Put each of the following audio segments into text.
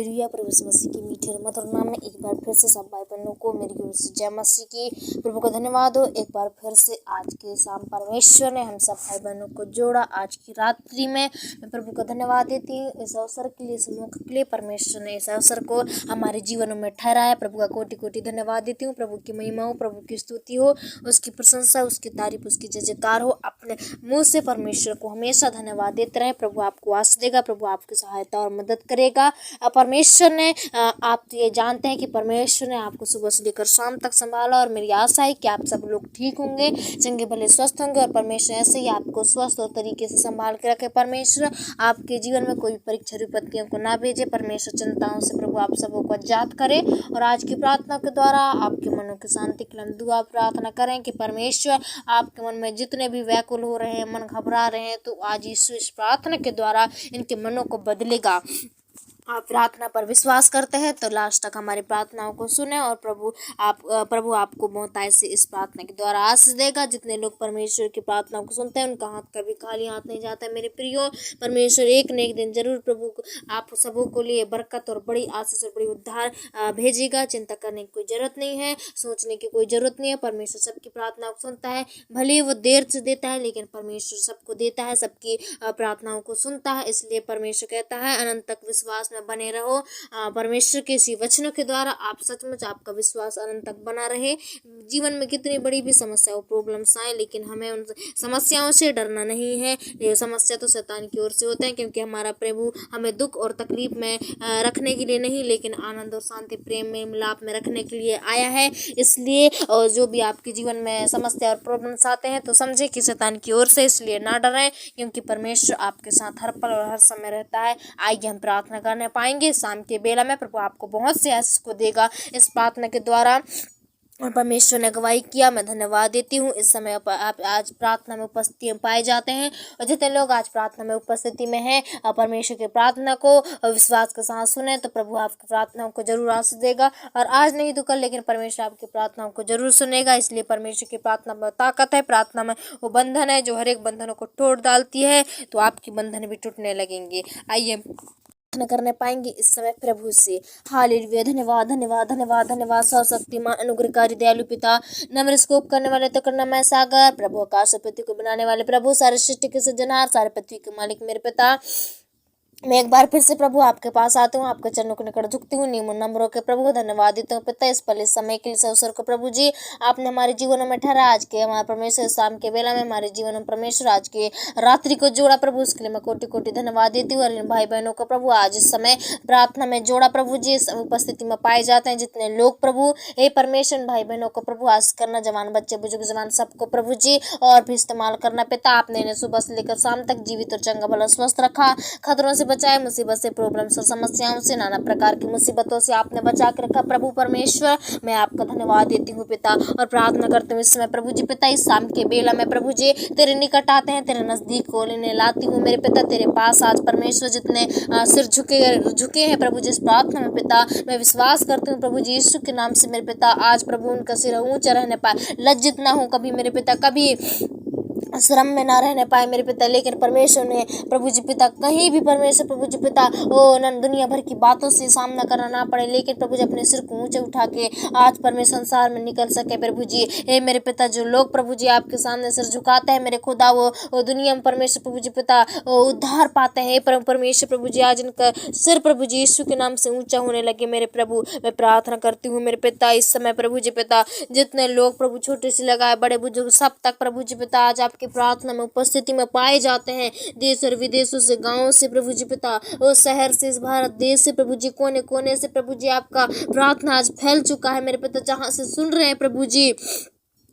Hallelujah. प्रभु यीशु मसीह के मीठे और मधुर नाम में एक बार फिर से सब भाई बहनों को मेरी ओर से जय मसीह की। प्रभु का धन्यवाद हो। एक बार फिर से आज के शाम परमेश्वर ने हम सब भाई बहनों को जोड़ा आज की रात्रि में। मैं प्रभु का धन्यवाद देती हूँ इस अवसर के लिए, इस मौके के लिए। परमेश्वर ने इस अवसर को हमारे जीवनों में ठहराया। प्रभु का कोटि कोटि धन्यवाद देती हूँ। प्रभु की महिमा हो, प्रभु की स्तुति हो, उसकी प्रशंसा, उसकी तारीफ, उसकी जय जयकार हो। अपने मुँह से परमेश्वर को हमेशा धन्यवाद देते रहे। प्रभु आपको आशीष देगा, प्रभु आपकी सहायता और मदद करेगा। परमेश्वर ने आप तो ये जानते हैं कि परमेश्वर ने आपको सुबह से लेकर शाम तक संभाला, और मेरी आशा है कि आप सब लोग ठीक होंगे, चंगे भले स्वस्थ होंगे, और परमेश्वर ऐसे ही आपको स्वस्थ और तरीके से संभाल के रखे। परमेश्वर आपके जीवन में कोई परीक्षा विपत्तियों को ना भेजे। परमेश्वर चिंताओं से प्रभु आप सबों को आजाद करे। और आज की प्रार्थना के द्वारा आपके मनों की शांति के लिए हम दुआ प्रार्थना करें कि परमेश्वर आपके मन में जितने भी व्याकुल हो रहे हैं, मन घबरा रहे हैं, तो आज इस प्रार्थना के द्वारा इनके मनों को बदलेगा। आप प्रार्थना पर विश्वास करते हैं तो लास्ट तक हमारी प्रार्थनाओं को सुने, और प्रभु आपको बहुतायत से इस प्रार्थना के द्वारा आशीष देगा। जितने लोग परमेश्वर की प्रार्थनाओं को सुनते हैं उनका हाथ कभी खाली हाथ नहीं जाता है। मेरे प्रियो, परमेश्वर एक न एक दिन जरूर प्रभु आप सबों को लिए बरकत और बड़ी आशीष और बड़ी उद्धार भेजेगा। चिंता करने की कोई जरूरत नहीं है, सोचने की कोई जरूरत नहीं है। परमेश्वर सबकी प्रार्थनाओं को सुनता है, भले वो देर से देता है, लेकिन परमेश्वर सबको देता है, सबकी प्रार्थनाओं को सुनता है। इसलिए परमेश्वर कहता है अनंत तक विश्वास में बने रहो। परमेश्वर के इसी वचनों के द्वारा आप सचमुच आपका विश्वास अनंत तक बना रहे। जीवन में कितनी बड़ी भी समस्या प्रॉब्लम्स आए, लेकिन हमें उन समस्याओं से डरना नहीं है। ये समस्या तो शैतान की ओर से होते हैं, क्योंकि हमारा प्रभु हमें दुख और तकलीफ में रखने के लिए नहीं, लेकिन आनंद और शांति, प्रेम में, मिलाप में रखने के लिए आया है। इसलिए और जो भी आपके जीवन में समस्या और प्रॉब्लम्स आते हैं तो समझे कि शैतान की ओर से, इसलिए ना डरें, क्योंकि परमेश्वर आपके साथ हर पल और हर समय रहता है। आइए हम प्रार्थना करने पाएंगे शाम के बेला में। प्रभु आपको बहुत से आशीष को देगा इस प्रार्थना के द्वारा, और परमेश्वर ने अगुवाई किया। मैं धन्यवाद देती हूँ। इस समय आप आज प्रार्थना में उपस्थिति पाए जाते हैं, और जितने लोग आज प्रार्थना में उपस्थिति में हैं, परमेश्वर की प्रार्थना को विश्वास के साथ सुने तो प्रभु आपकी प्रार्थनाओं को जरूर आशीष देगा। और आज नहीं तो कल, लेकिन परमेश्वर आपकी प्रार्थनाओं को जरूर सुनेगा। इसलिए परमेश्वर की प्रार्थना में ताकत है। प्रार्थना में वो बंधन है जो हर एक बंधनों को तोड़ डालती है, तो आपकी बंधन भी टूटने लगेंगे। आइए करने पाएंगे इस समय प्रभु से। हालेलुया। धन्यवाद धन्यवाद धन्यवाद धन्यवाद। सर्वशक्तिमान अनुग्रहकारी दयालु पिता, नम्र स्कोप करने वाले तो करना मैं सागर, प्रभु आकाश और पृथ्वी को बनाने वाले प्रभु, सारे सृष्टि के सृजनहार, सारे पृथ्वी के मालिक मेरे पिता, मैं एक बार फिर से प्रभु आपके पास आती हूँ, आपके चरणों के निकट झुकती हूँ, नियमों नम्रों के प्रभु धन्यवाद देती हूँ पिता इस पल इस समय के लिए, इस अवसर को प्रभु जी आपने हमारे जीवनों में ठहरा। आज के हमारे परमेश्वर शाम के बेला में हमारे जीवन में परमेश्वर आज के रात्रि को जोड़ा प्रभु, उसके लिए मैं कोटि कोटि धन्यवाद देती हूँ। और इन भाई बहनों को प्रभु आज इस समय प्रार्थना में जोड़ा प्रभु जी, इस उपस्थिति में पाए जाते हैं जितने लोग प्रभु, हे परमेश्वर भाई बहनों को प्रभु आशीष करना, जवान बच्चे बुजुर्ग जवान सबको प्रभु जी और भी इस्तेमाल करना पिता। आपने इन्हें सुबह से लेकर शाम तक जीवित और चंगा भला स्वस्थ रखा, खतरों से बचाए, मुसीबत से, प्रॉब्लम्स और समस्याओं से, नाना प्रकार की मुसीबतों से आपने बचा के रखा प्रभु परमेश्वर। मैं आपका धन्यवाद देती हूँ पिता, और प्रार्थना करते हुए इस समय प्रभु जी पिता इस शाम के बेला में प्रभु जी तेरे निकट आते हैं, तेरे नजदीक को लेने लाती हूँ मेरे पिता तेरे पास। आज परमेश्वर जितने सिर झुके हैं प्रभु जी इस प्रार्थना में पिता, मैं विश्वास करती हूँ प्रभु जी यीशु के नाम से मेरे पिता, आज प्रभु उनका सिर ऊंचा रहने पाए, लज्जित ना हो कभी मेरे पिता, कभी श्रम में ना रहने पाए मेरे पिता, लेकिन परमेश्वर ने प्रभु जी पिता कहीं भी परमेश्वर प्रभु जी पिता दुनिया भर की बातों से सामना करना ना पड़े, लेकिन प्रभु जी अपने सिर को ऊंचे उठा के आज परमेश्वर संसार में निकल सके प्रभु जी। हे मेरे पिता, जो लोग प्रभु जी आपके सामने सिर झुकाते हैं मेरे खुदा, वो दुनिया में परमेश्वर प्रभु जी पिता उद्धार पाते हैं परमेश्वर प्रभु जी। आज इनका सिर प्रभु जी यीशु के नाम से ऊंचा होने लगे मेरे प्रभु। मैं प्रार्थना करती हूँ मेरे पिता इस समय प्रभु जी पिता, जितने लोग प्रभु छोटे से लगाए बड़े बुजुर्ग सब तक प्रभु जी पिता आज आपके प्रार्थना में उपस्थिति में पाए जाते हैं, देश और विदेशों से, गांवों से प्रभु जी पिता, और शहर से, इस भारत देश से प्रभु जी, कोने कोने से प्रभु जी आपका प्रार्थना आज फैल चुका है मेरे पिता, जहां से सुन रहे हैं प्रभु जी।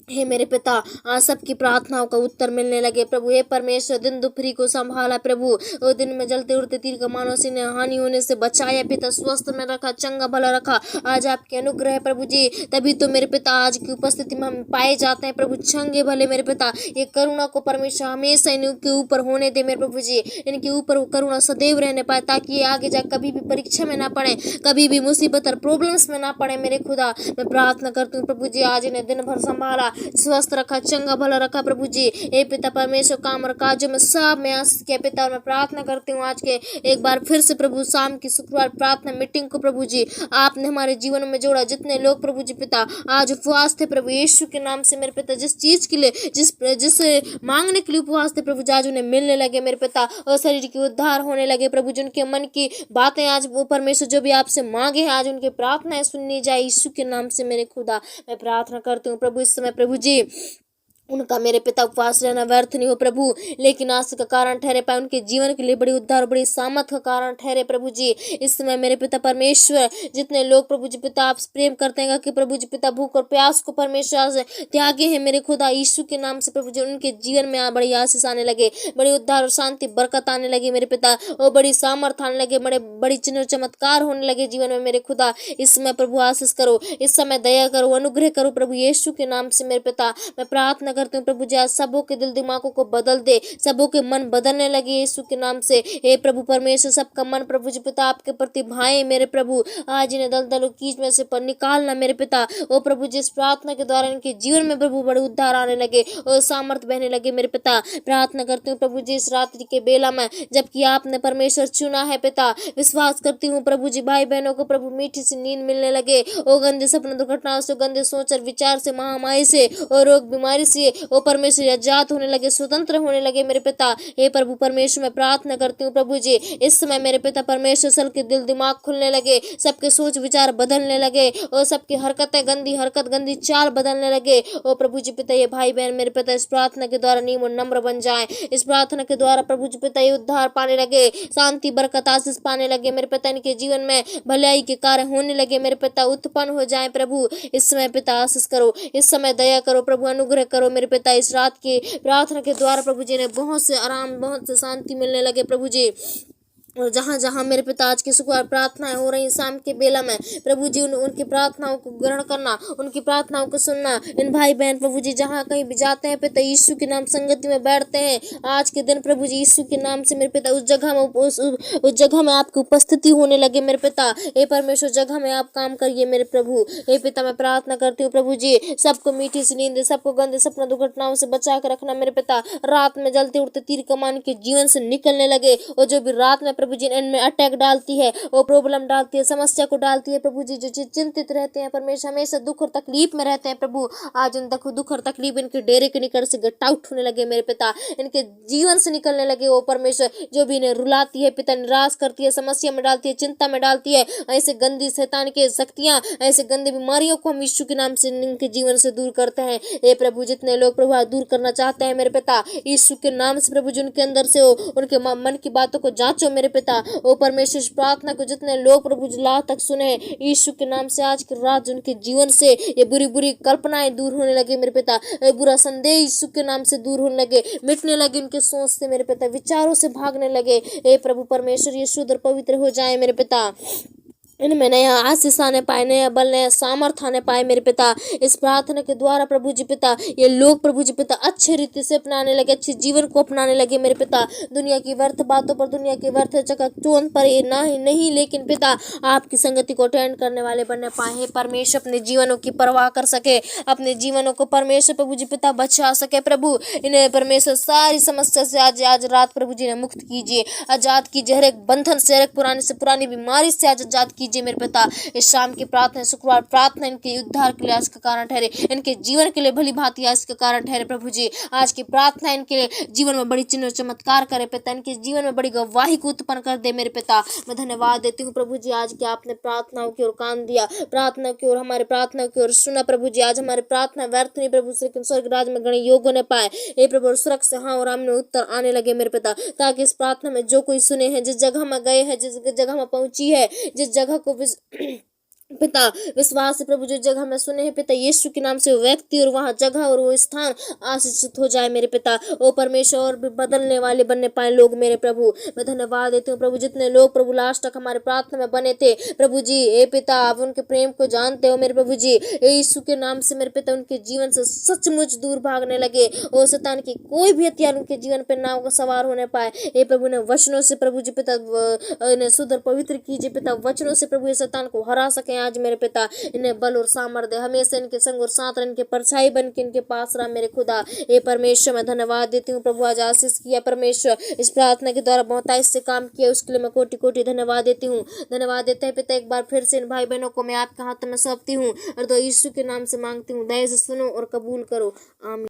हे मेरे पिता, आज सबकी प्रार्थनाओं का उत्तर मिलने लगे प्रभु। हे परमेश्वर, दिन दोपहरी को संभाला प्रभु, और दिन में जलते उड़ते तीर कमानों से हानि होने से बचाया पिता, स्वस्थ में रखा, चंगा भला रखा। आज आपके अनुग्रह है प्रभु जी, तभी तो मेरे पिता आज की उपस्थिति में हम पाए जाते हैं प्रभु, चंगे भले मेरे पिता। ये करुणा को परमेश्वर हमेशा इनके ऊपर होने दे मेरे प्रभु जी, इनके ऊपर करुणा सदैव रहने पाए, ताकि ये आगे जा कभी भी परीक्षा में ना पड़े, कभी भी मुसीबत और प्रॉब्लम्स में ना पड़े मेरे खुदा। मैं प्रार्थना करती हूँ प्रभु जी, आज इन्हें दिन भर संभाला, स्वस्थ रखा, चंगा भला रखा प्रभु जी। हे पिता परमेश्वर, काम और काजों में सब मैं आशीष किया पिता, और मैं प्रार्थना करती हूँ आज के एक बार फिर से प्रभु शाम की शुक्रवार प्रार्थना मीटिंग को प्रभु जी आपने हमारे जीवन में जोड़ा। जितने लोग प्रभु जी पिता आज उपवास थे प्रभु यीशु के नाम से मेरे पिता, जिस चीज के लिए जिस मांगने के लिए उपवास थे प्रभु जी, आज उन्हें मिलने लगे मेरे पिता, और शरीर की उद्धार होने लगे प्रभु जी। उनके मन की बातें आज वो परमेश्वर जो भी आपसे मांगे हैं आज उनकी प्रार्थनाएं सुननी जाए यीशु के नाम से मेरे खुदा। मैं प्रार्थना करती हूँ प्रभु इस समय प्रभु जी उनका मेरे पिता उपवास रहना व्यर्थ नहीं हो प्रभु, लेकिन आस का कारण ठहरे पाए, उनके जीवन के लिए बड़ी उद्धार बड़ी सामर्थ का कारण ठहरे प्रभु जी। इस समय मेरे पिता परमेश्वर जितने लोग प्रभु जी पिता आप प्रेम करते हैं कि प्रभु जी पिता भूख और प्यास को परमेश्वर से त्यागे हैं मेरे खुदा यीशु के नाम से प्रभु जी, उनके जीवन में बड़ी आशीष आने लगे, बड़ी उद्धार और शांति बरकत आने लगी मेरे पिता, और बड़ी सामर्थ आने लगे, बड़ी चिन्ह चमत्कार होने लगे जीवन में मेरे खुदा। इस समय प्रभु आशीष करो, इस समय दया करो, अनुग्रह करो प्रभु यीशु के नाम से मेरे पिता। मैं प्रार्थना करते हैं प्रभु जी आज सबों के दिल दिमागों को बदल दे, सबों के मन बदलने लगे यीशु के नाम से। हे प्रभु परमेश्वर, सबका मन प्रभु जी पिता आपके प्रति भाए मेरे प्रभु, आज इन्हें दलदल और कीच में से पर निकालना मेरे पिता। ओ प्रभु जी इस प्रार्थना के द्वारा इनके जीवन में प्रभु बड़े उद्धार आने लगे और सामर्थ बहने लगे मेरे पिता। प्रार्थना करती हूँ प्रभु जी इस रात्रि के बेला में जबकि आपने परमेश्वर चुना है पिता, विश्वास करती हूँ प्रभु जी भाई बहनों को प्रभु मीठी सी नींद मिलने लगे, ओ गंदे सपने दुर्घटनाओं से, गंदे सोच और विचार से, महामारी से और रोग बीमारी से ओ परमेश्वर आजाद होने लगे, स्वतंत्र होने लगे मेरे पिता। हे प्रभु परमेश्वर मैं प्रार्थना करती हूँ प्रभु जी इस समय मेरे पिता परमेश्वर सबके दिल दिमाग खुलने लगे, सबके सोच विचार बदलने लगे और सबकी हरकतें गंदी चाल बदलने लगे। ओ प्रभु जी पिता ये भाई बहन मेरे पिता इस प्रार्थना के द्वारा नीम और नम्र बन जाए, इस प्रार्थना के द्वारा प्रभु जी पिता ये उद्धार पाने लगे, शांति बरकत आशीष पाने लगे मेरे पिता, इनके जीवन में भलाई के कार्य होने लगे मेरे पिता, उत्पन्न हो जाए प्रभु। इस समय पिता आशीष करो, इस समय दया करो प्रभु, अनुग्रह करो मेरे पिता। इस रात की प्रार्थना के द्वारा प्रभु जी ने बहुत से आराम बहुत से शांति मिलने लगे प्रभु जी। और जहाँ जहाँ मेरे पिता आज की शुक्रवार प्रार्थनाएं हो रही शाम के बेला में प्रभु जी उनकी प्रार्थनाओं को ग्रहण करना, उनकी प्रार्थनाओं को सुनना। इन भाई बहन प्रभु जी जहाँ कहीं भी जाते हैं पिता यीशु के नाम संगति में बैठते हैं आज के दिन प्रभु जी यीशु के नाम से मेरे पिता उस जगह में आपकी उपस्थिति होने लगे मेरे पिता। हे परमेश्वर जगह में आप काम करिए मेरे प्रभु। हे पिता मैं प्रार्थना करती हूँ प्रभु जी सबको मीठी सी नींद, सबको गंदे सपना दुर्घटनाओं से बचा कर रखना मेरे पिता। रात में जलते उठते तीर कमान के जीवन से निकलने लगे, और जो भी रात में प्रभु जी इनमें अटैक डालती है, वो प्रॉब्लम डालती है, समस्या को डालती है प्रभु जी, जो चिंतित रहते हैं परमेश्वर हमेशा दुख और तकलीफ में रहते हैं प्रभु, आज उन दुख और तकलीफ इनके डेरे के निकट से गेट आउट होने लगे मेरे पिता, इनके जीवन से निकलने लगे। वो परमेश्वर जो भी इन्हें रुलाती है पिता, निराश करती है, समस्या में डालती है, चिंता में डालती है, ऐसे गंदी शैतान के शक्तियां, ऐसे गंदी बीमारियों को हम यीशु के नाम से इनके जीवन से दूर करते हैं। हे प्रभु जितने लोग प्रभु दूर करना चाहते हैं मेरे पिता यीशु के नाम से प्रभु जी उनके अंदर से हो, उनके मन की बातों को जांचो मेरे पिता। ओ परमेश्वर प्रार्थना को जितने लोग प्रभु ला तक सुने यीशु के नाम से आज की रात उनके जीवन से ये बुरी कल्पनाएं दूर होने लगे मेरे पिता, बुरा संदेह यीशु के नाम से दूर होने लगे, मिटने लगे उनके सोच से मेरे पिता, विचारों से भागने लगे। हे प्रभु परमेश्वर ये शुद्ध और पवित्र हो जाए मेरे पिता, इनमें नया आशीष आने पाए, नया बल नया सामर्थ आने पाए मेरे पिता। इस प्रार्थना के द्वारा प्रभु जी पिता ये लोग प्रभु जी पिता अच्छे रीति से अपनाने लगे, अच्छे जीवन को अपनाने लगे मेरे पिता। दुनिया की व्यर्थ बातों पर, दुनिया की व्यर्थ चकाचौंध पर नहीं लेकिन पिता आपकी संगति को अटेंड करने वाले बनने पाए। परमेश्वर अपने जीवनों की परवाह कर सके, अपने जीवनों को परमेश्वर प्रभु जी पिता बचा सके प्रभु। इन्हें परमेश्वर सारी समस्या से आज रात प्रभु जी ने मुक्त कीजिए, आजाद कीजिए, हर एक बंधन से, हर एक पुरानी से पुरानी बीमारी से आज आजाद कीजिए मेरे पिता। इस शाम की प्रार्थना शुक्रवार प्रार्थना इनके उद्धार के लिए आज का कारण ठहरे, इनके जीवन के लिए भली भांति आज का कारण ठहरे प्रभु जी। आज की प्रार्थना इनके जीवन में बड़ी चिन्ह चमत्कार करे पिता, इनके जीवन में बड़ी गवाही को उत्पन्न कर दे मेरे पिता। मैं धन्यवाद देती हूँ प्रभु जी आज के आपने प्रार्थनाओं की ओर कान दिया, प्रार्थना की ओर हमारे प्रार्थना की ओर सुना प्रभु जी। आज हमारी प्रार्थना व्यर्थ नहीं प्रभु, लेकिन स्वर्ग राज में गणे योग होने पाए। हे प्रभु सुरक्षा से हाँ और आमने उत्तर आने लगे मेरे पिता, ताकि इस प्रार्थना में जो कोई सुने हैं, जिस जगह में गए हैं, जिस जगह में पहुंची है, जिस जगह को पिता विश्वास से प्रभु जो जगह में सुने हैं पिता यीशु के नाम से वो व्यक्ति और वहाँ जगह और वो स्थान आशीषित हो जाए मेरे पिता। ओ परमेश्वर और भी बदलने वाले बनने पाए लोग मेरे प्रभु। मैं धन्यवाद देती हूँ प्रभु जितने लोग प्रभु लास्ट तक हमारे प्रार्थना में बने थे प्रभु जी। हे पिता आप उनके प्रेम को जानते हो मेरे प्रभु जी, यीशु के नाम से मेरे पिता उनके जीवन से सचमुच दूर भागने लगे। ओ शैतान की कोई भी हथियार उनके जीवन पर नाव का सवार होने पाए। हे प्रभु ने वचनों से प्रभु जी पिता शुद्ध पवित्र कीजिए पिता, वचनों से प्रभु शैतान को हरा सके आज मेरे पिता। इन्हें बल और सामर्थ्य हमेशा इनके संग और साथ रह, इनके परछाई बन के इनके पास रहा मेरे खुदा। हे परमेश्वर मैं धन्यवाद देती हूँ प्रभु, आज आशीष किया परमेश्वर, इस प्रार्थना के द्वारा बहुतायत से काम किया, उसके लिए मैं कोटि कोटि धन्यवाद देती हूँ। धन्यवाद देते हैं पिता, एक बार फिर से इन भाई बहनों को मैं आपके हाथ में सौंपती हूँ और तो यीशु के नाम से मांगती हूँ, दया से सुनो और कबूल करो, आमीन।